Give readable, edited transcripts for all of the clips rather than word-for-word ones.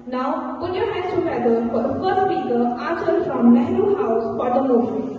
Now, put your hands together for the first speaker, Achal from Nehru House for the motion.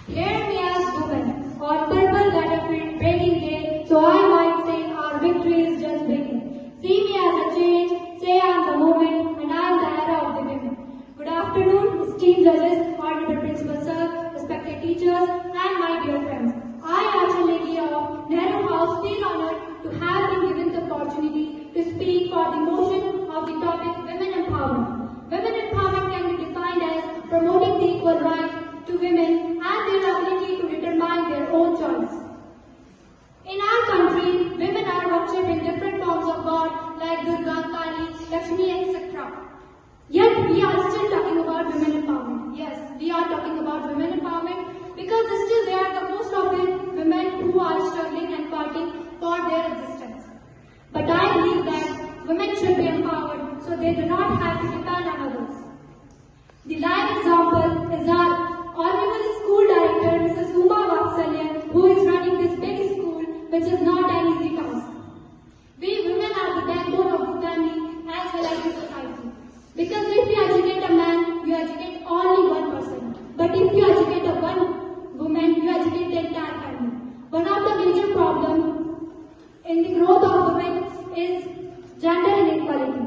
Hear me as women, on purple battlefield breaking day, so I might say our victory is just beginning. See me as a change, say I am the moment, and I am the era of the women. Good afternoon, esteemed judges, honorable principal sir, respected teachers, and my dear friends. I, Achal Lady of Nehru House, feel honored to have been given the opportunity to speak for the motion of the topic Women Empowerment. Women empowerment can be defined as promoting the equal right to women and their ability to determine their own choice. In our country, women are worshipped in different forms of God like Durga, Kali, Lakshmi, etc. Yet we are still talking about women empowerment. Yes, we are talking about women empowerment because still there are the most of the women who are struggling and fighting for their existence. But I believe that women should be empowered so they do not have to depend on others. The live example is our Honorable School Director, Mrs. Uma Vatsalya, who is running this big school, which is not an easy task. We women are the backbone of the family as well as the society. Because if you educate a man, you educate only one person. But if you educate a one woman, you educate the entire family. One of the major problems in the growth of women is gender inequality.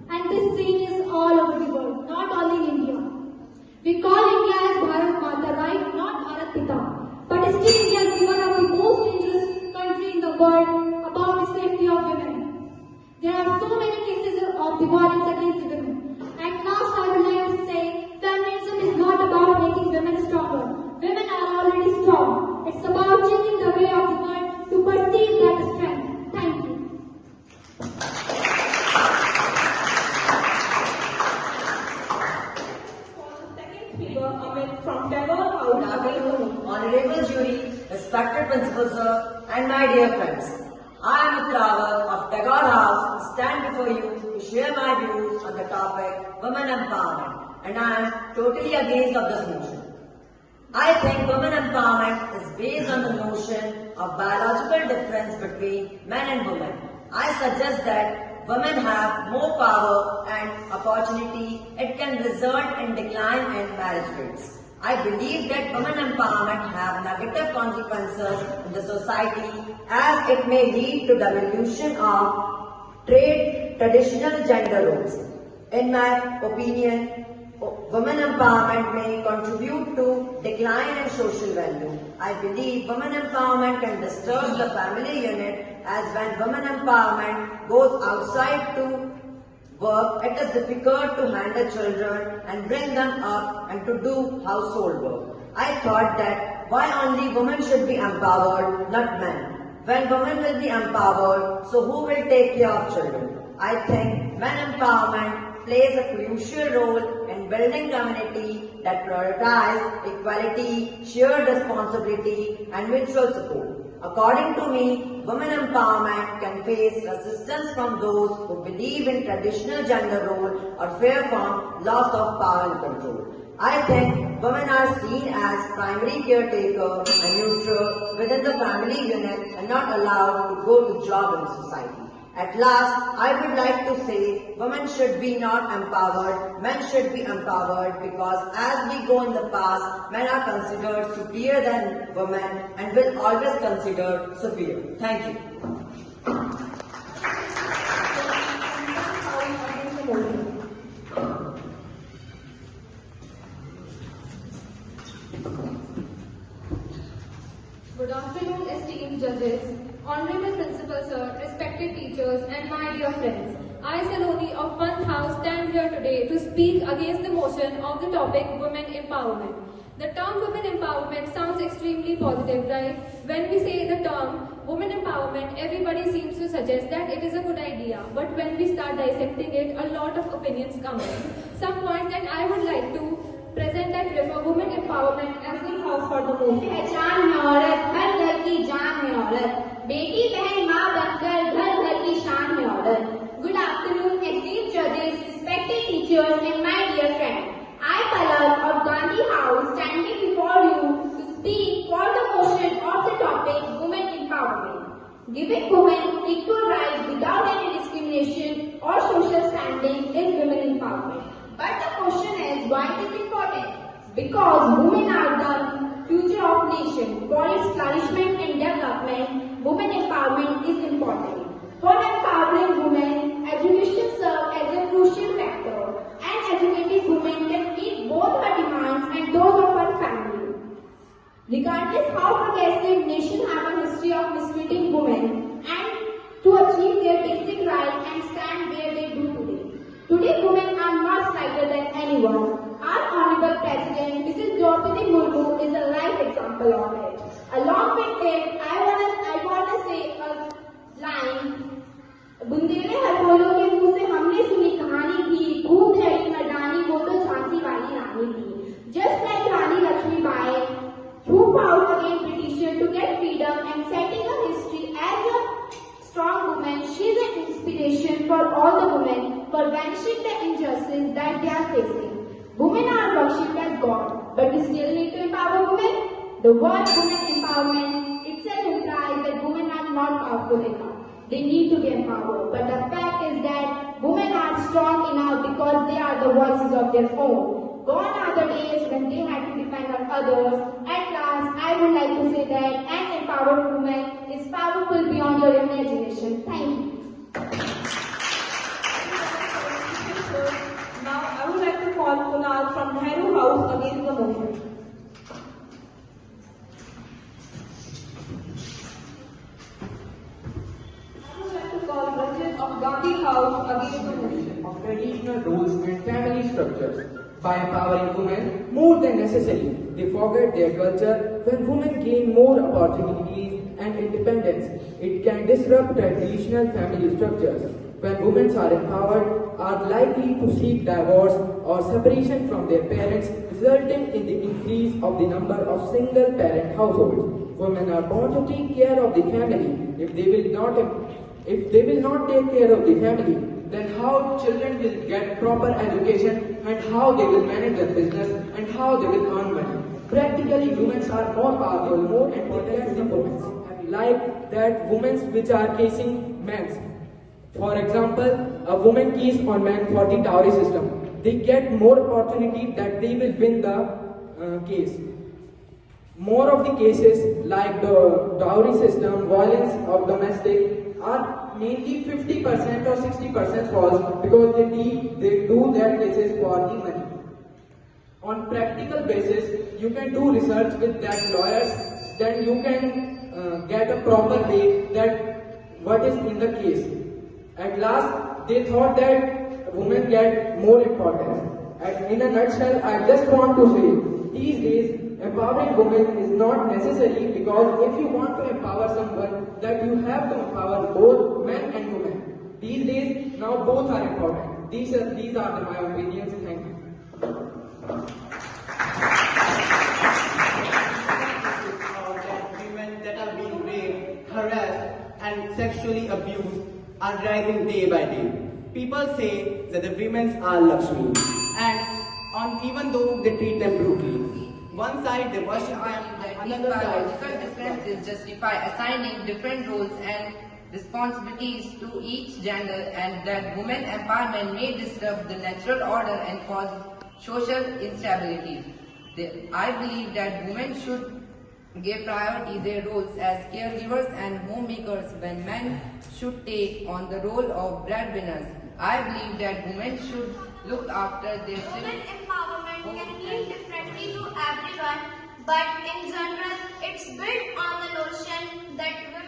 And this scene is all over the world, not only in India. We call India as Bharat Mata, right? Not Bharat Pita. But still India is one of the most dangerous countries in the world about the safety of women. There are so many cases of the violence against the women. At last I would like to say, feminism is not about making women stronger. Women are already strong. It's about changing the way of the world to perceive that strength. Thank you. From Tagore House. Good afternoon, honorable jury, respected principal sir, and my dear friends. I am Uttravar of Tagore House, stand before you to share my views on the topic women empowerment, and I am totally against of this motion. I think women empowerment is based on the notion of biological difference between men and women. I suggest that women have more power and opportunity. It can result in decline in marriage rates. I believe that women empowerment have negative consequences in the society as it may lead to diminution of traditional gender roles. In my opinion, women empowerment may contribute to decline in social value. I believe women empowerment can disturb the family unit as when women empowerment goes outside to work, it is difficult to handle children and bring them up and to do household work. I thought that why only women should be empowered, not men. When women will be empowered, so who will take care of children? I think men empowerment plays a crucial role in building community that prioritize equality, shared responsibility and mutual support. According to me, women empowerment can face resistance from those who believe in traditional gender role or fear from loss of power and control. I think women are seen as primary caretaker and neutral within the family unit and not allowed to go to job in the society. At last, I would like to say women should be not empowered, men should be empowered because as we go in the past, men are considered superior than women and will always consider superior. Thank you. Good afternoon, esteemed judges, honorable principal sir, respected teachers, and my dear friends. I, Saloni of Panth House, stand here today to speak against the motion of the topic Women Empowerment. The term women empowerment sounds extremely positive, right? When we say the term women empowerment, everybody seems to suggest that it is a good idea. But when we start dissecting it, a lot of opinions come in. Some points that I would like to present that refer women empowerment as the house for the movement. पहचान है औरत, हर घर की जान है औरत, बेटी बहन माँ बनकर घर घर की शान है औरत. Good afternoon, esteemed judges, respected teachers, and my dear friend. I, Palak of Gandhi House, standing before you to speak for the motion of the topic Giving women equal rights without any discrimination or social standing is women empowerment. But the question is, why it is important? Because women are the future of nation. For its flourishment and development, women empowerment is important. For empowering women, education serves as a crucial factor. An educated woman can meet both her demands and those of her family. Regardless how progressive nations have a history of mistreating women and to achieve their basic rights and stand where they do today. Today, women are not slighter than anyone. Our Honorable President, Mrs. Draupadi Murmu, is a live example of it. Along with it, I wanna say a line. Bundele हरबोलों के मुंह से हमने सुनी कहानी थी, खूब लड़ी मर्दानी वो तो झांसी वाली रानी थी. Just like Rani Lakshmibai, who fought against British to get freedom and setting a history as a strong woman, she is an inspiration for all the women for vanishing the injustice that they are facing. Women are worshipped as God, but we still need to empower women. The word women empowerment itself implies that women are not powerful enough. They need to be empowered. But the fact is that women are strong enough because they are the voices of their own. Gone are the days when they had to depend on others. At last, I would like to say that an empowered woman is powerful beyond your imagination. Thank you. Now, I would like to call Kunal from Nehru House against the motion. I would like to call Rajat of Gandhi House against the motion. Of traditional roles and family structures. By empowering women more than necessary, they forget their culture. When women gain more opportunities and independence, it can disrupt traditional family structures. When women are empowered, are likely to seek divorce or separation from their parents, resulting in the increase of the number of single-parent households. Women are born to take care of the family. If they will not take care of the family, then how children will get proper education and how they will manage their business and how they will earn money. Practically, women are more powerful, more important than women. Like that, women which are casing men. For example, a woman case on men for the dowry system. They get more opportunity that they will win the case. More of the cases like the dowry system, violence of domestic are mainly 50% or 60% false because they do their cases for the money. On practical basis, you can do research with that lawyers, then you can get a proper way that what is in the case. At last, they thought that women get more importance. And in a nutshell, I just want to say, these days, empowering women is not necessary because if you want to empower someone, that you have to empower both men and women. These days, now both are important. These are my opinions. Thank you. Women that are being raped, harassed, and sexually abused are rising day by day. People say that the women are Lakshmi, and even though they treat them brutally. One side they worship them, and These another biological side differences justify assigning different roles and responsibilities to each gender, and that women empowerment may disrupt the natural order and cause social instability. I believe that women should give priority their roles as caregivers and homemakers when men should take on the role of breadwinners. I believe that women should look after their Women children. empowerment can mean differently to everyone, but in general, it's built on the notion that women